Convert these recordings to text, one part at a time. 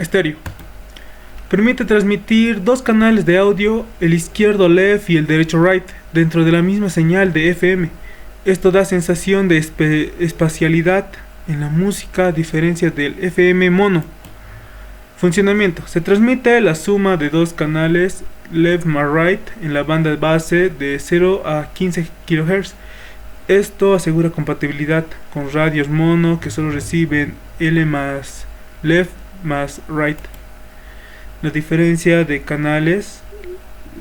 Estéreo. Permite transmitir dos canales de audio, el izquierdo left y el derecho right, dentro de la misma señal de FM. Esto da sensación de espacialidad en la música a diferencia del FM mono. Funcionamiento. Se transmite la suma de dos canales left más right en la banda base de 0 a 15 kHz. Esto asegura compatibilidad con radios mono que solo reciben L más left más right. La diferencia de canales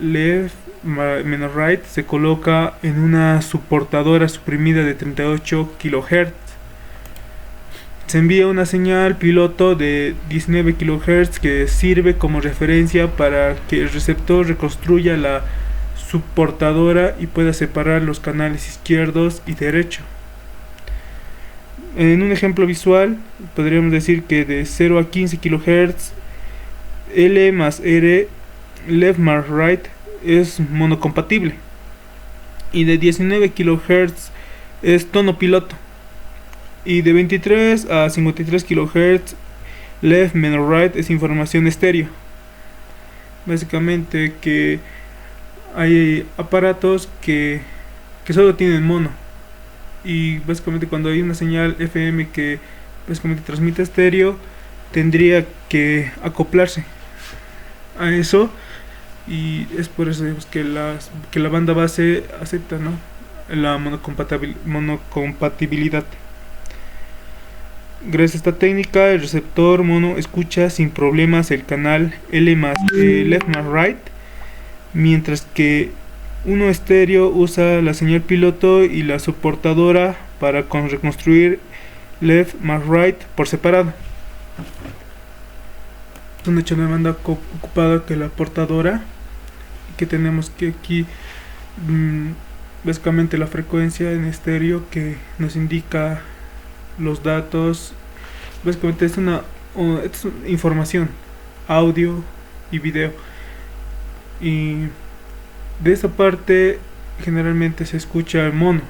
left menos right se coloca en una subportadora suprimida de 38 kHz. Se envía una señal piloto de 19 kHz que sirve como referencia para que el receptor reconstruya la subportadora y pueda separar los canales izquierdos y derecho. En un ejemplo visual podríamos decir que de 0 a 15 kHz L más R left más right es monocompatible y de 19 kHz es tono piloto y de 23 a 53 kHz left menos right es información estéreo. Básicamente que hay aparatos que solo tienen mono y básicamente cuando hay una señal FM que básicamente transmite estéreo tendría que acoplarse a eso y es por eso que la banda base acepta, ¿no?, la monocompatibilidad. Gracias a esta técnica el receptor mono escucha sin problemas el canal L más left más right, mientras que uno estéreo usa la señal piloto y la soportadora para reconstruir left más right por separado. Es una hecho de banda ocupada que la portadora, que tenemos que aquí básicamente la frecuencia en estéreo que nos indica los datos. Básicamente es una información, audio y video, y de esa parte generalmente se escucha el mono,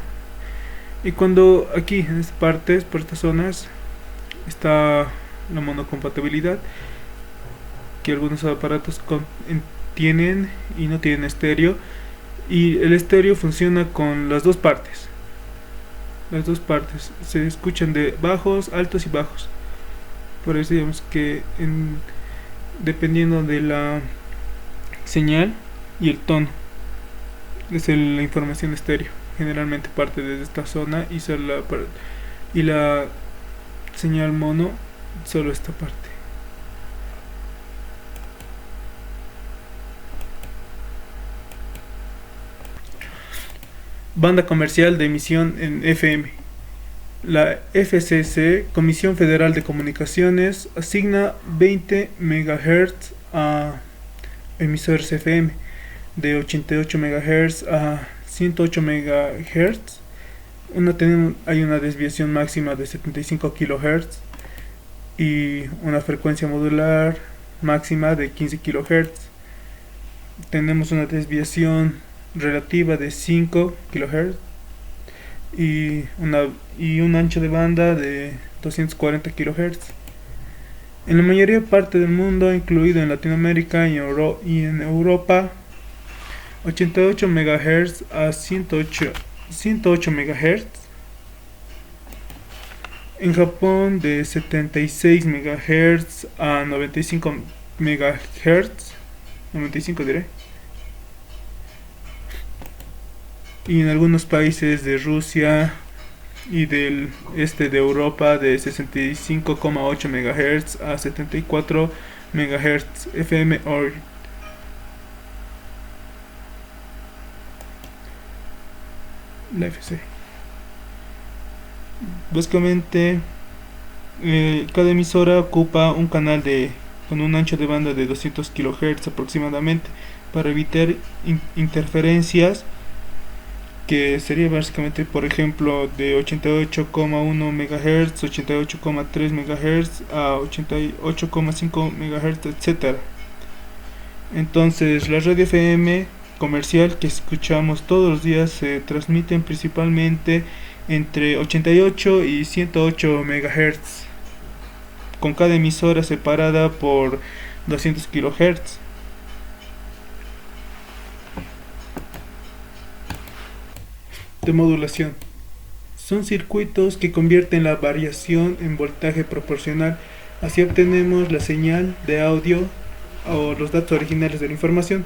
y cuando aquí en esta parte, por estas zonas, está la monocompatibilidad, que algunos aparatos tienen y no tienen estéreo, y el estéreo funciona con las dos partes. Las dos partes se escuchan de bajos, altos y bajos. Por eso digamos que dependiendo de la señal y el tono es la información estéreo. Generalmente parte desde esta zona y la señal mono solo esta parte. Banda comercial de emisión en FM. La FCC, Comisión Federal de Comunicaciones, asigna 20 MHz a emisores FM, de 88 MHz a 108 MHz. Hay una desviación máxima de 75 kHz y una frecuencia modular máxima de 15 kHz. Tenemos una desviación relativa de 5 kHz y un ancho de banda de 240 kHz. En la mayoría parte del mundo, incluido en Latinoamérica y en Europa, 88 MHz a 108 MHz. En Japón de 76 MHz a 95 MHz, 95 diré. Y en algunos países de Rusia y del este de Europa de 65,8 MHz a 74 MHz FM or la FC. Básicamente cada emisora ocupa un canal con un ancho de banda de 200 kHz aproximadamente para evitar interferencias, que sería básicamente, por ejemplo, de 88,1 MHz, 88,3 MHz a 88,5 MHz, etc. Entonces, la radio FM comercial que escuchamos todos los días se transmiten principalmente entre 88 y 108 MHz. con cada emisora separada por 200 kHz. Demodulación. Son circuitos que convierten la variación en voltaje proporcional. Así obtenemos la señal de audio o los datos originales de la información.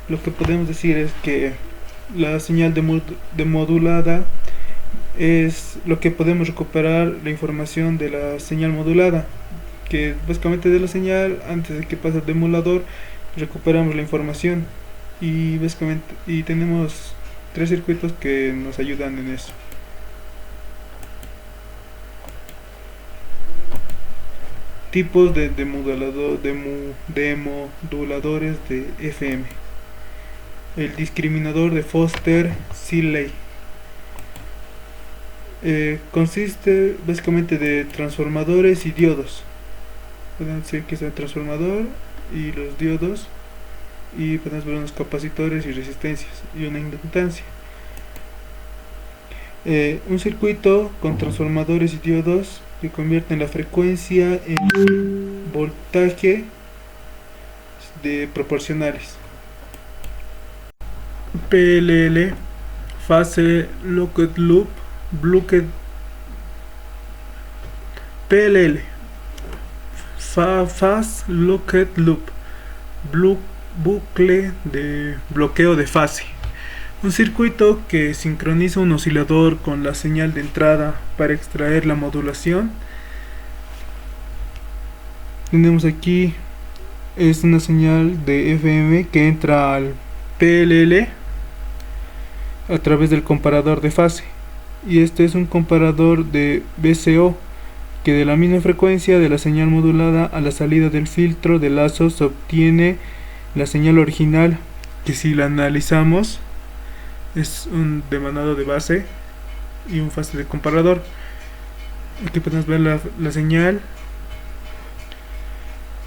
Lo que podemos decir es que la señal demodulada es lo que podemos recuperar la información de la señal modulada, que básicamente de la señal antes de que pase el demodulador recuperamos la información y básicamente tenemos tres circuitos que nos ayudan en eso. Tipos de demoduladores de FM. El discriminador de Foster-Seeley consiste básicamente de transformadores y diodos. Pueden decir que es el transformador y los diodos, y podemos ver unos capacitores y resistencias y una inductancia. Un circuito con transformadores y diodos que convierten la frecuencia en voltaje de proporcionales. PLL, Phase Locked Loop, PLL, Phase Locked Loop, bucle de bloqueo de fase. Un circuito que sincroniza un oscilador con la señal de entrada para extraer la modulación. Tenemos aquí, es una señal de FM que entra al PLL a través del comparador de fase, y este es un comparador de VCO que de la misma frecuencia de la señal modulada a la salida del filtro de lazo se obtiene la señal original, que si la analizamos es un demanado de base y un fase de comparador. Aquí podemos ver la señal.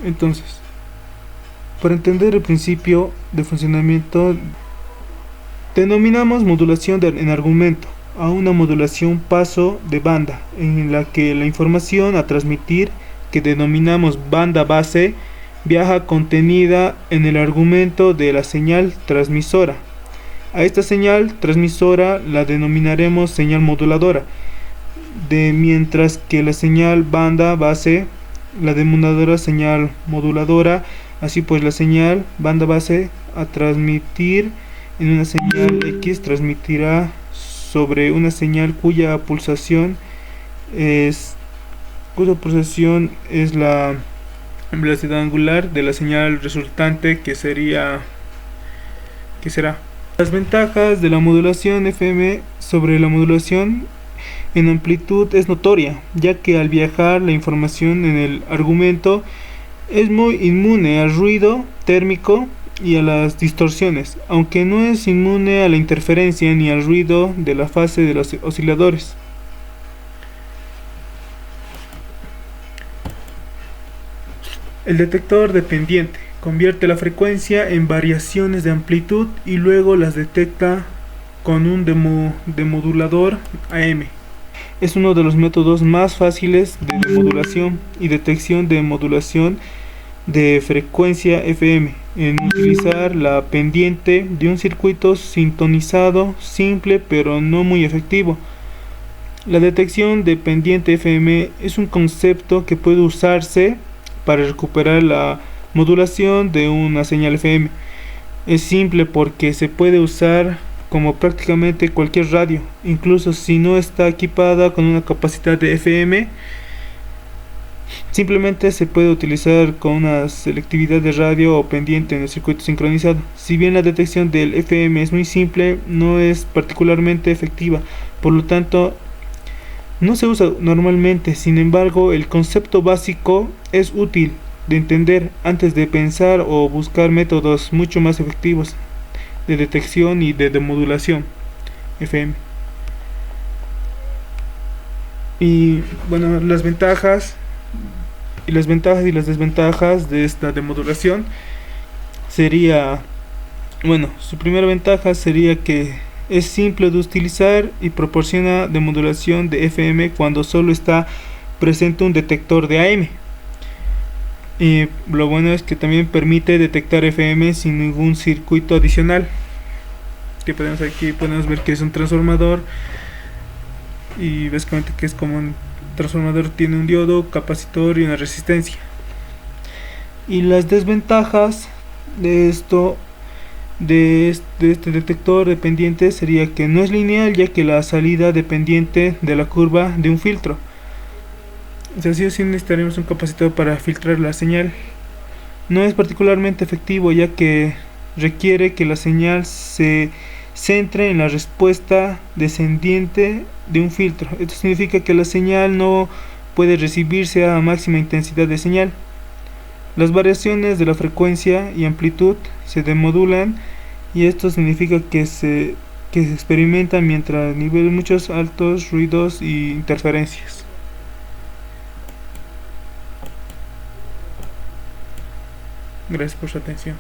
Entonces, para entender el principio de funcionamiento, denominamos modulación en argumento a una modulación paso de banda, en la que la información a transmitir, que denominamos banda base, viaja contenida en el argumento de la señal transmisora. A esta señal transmisora la denominaremos señal moduladora, mientras que la señal banda base la denominadora señal moduladora. Así pues, la señal banda base a transmitir en una señal X transmitirá sobre una señal cuya pulsación es la velocidad angular de la señal resultante, que será. Las ventajas de la modulación FM sobre la modulación en amplitud es notoria, ya que al viajar la información en el argumento es muy inmune al ruido térmico y a las distorsiones, aunque no es inmune a la interferencia ni al ruido de la fase de los osciladores. El detector dependiente convierte la frecuencia en variaciones de amplitud y luego las detecta con un demodulador AM. Es uno de los métodos más fáciles de demodulación y detección de modulación de frecuencia FM, en utilizar la pendiente de un circuito sintonizado simple pero no muy efectivo. La detección de pendiente FM es un concepto que puede usarse para recuperar la modulación de una señal FM. Es simple porque se puede usar como prácticamente cualquier radio, incluso si no está equipada con una capacidad de FM. Simplemente se puede utilizar con una selectividad de radio o pendiente en el circuito sincronizado. Si bien la detección del FM es muy simple, no es particularmente efectiva, por lo tanto no se usa normalmente. Sin embargo, el concepto básico es útil de entender antes de pensar o buscar métodos mucho más efectivos de detección y de demodulación FM. Y bueno, las ventajas y las desventajas de esta demodulación sería, su primera ventaja sería que es simple de utilizar y proporciona demodulación de FM cuando solo está presenta un detector de AM. Y lo bueno es que también permite detectar FM sin ningún circuito adicional. Aquí podemos ver que es un transformador, y básicamente que es como un transformador, tiene un diodo, capacitor y una resistencia. Y las desventajas de este detector dependiente sería que no es lineal, ya que la salida dependiente de la curva de un filtro. O sea, sí o sí necesitaremos un capacitor para filtrar la señal. No es particularmente efectivo, ya que requiere que la señal se centre en la respuesta descendiente de un filtro. Esto significa que la señal no puede recibirse a máxima intensidad de señal. Las variaciones de la frecuencia y amplitud se demodulan, y esto significa que se experimentan mientras niveles muchos altos, ruidos y interferencias. Gracias por su atención.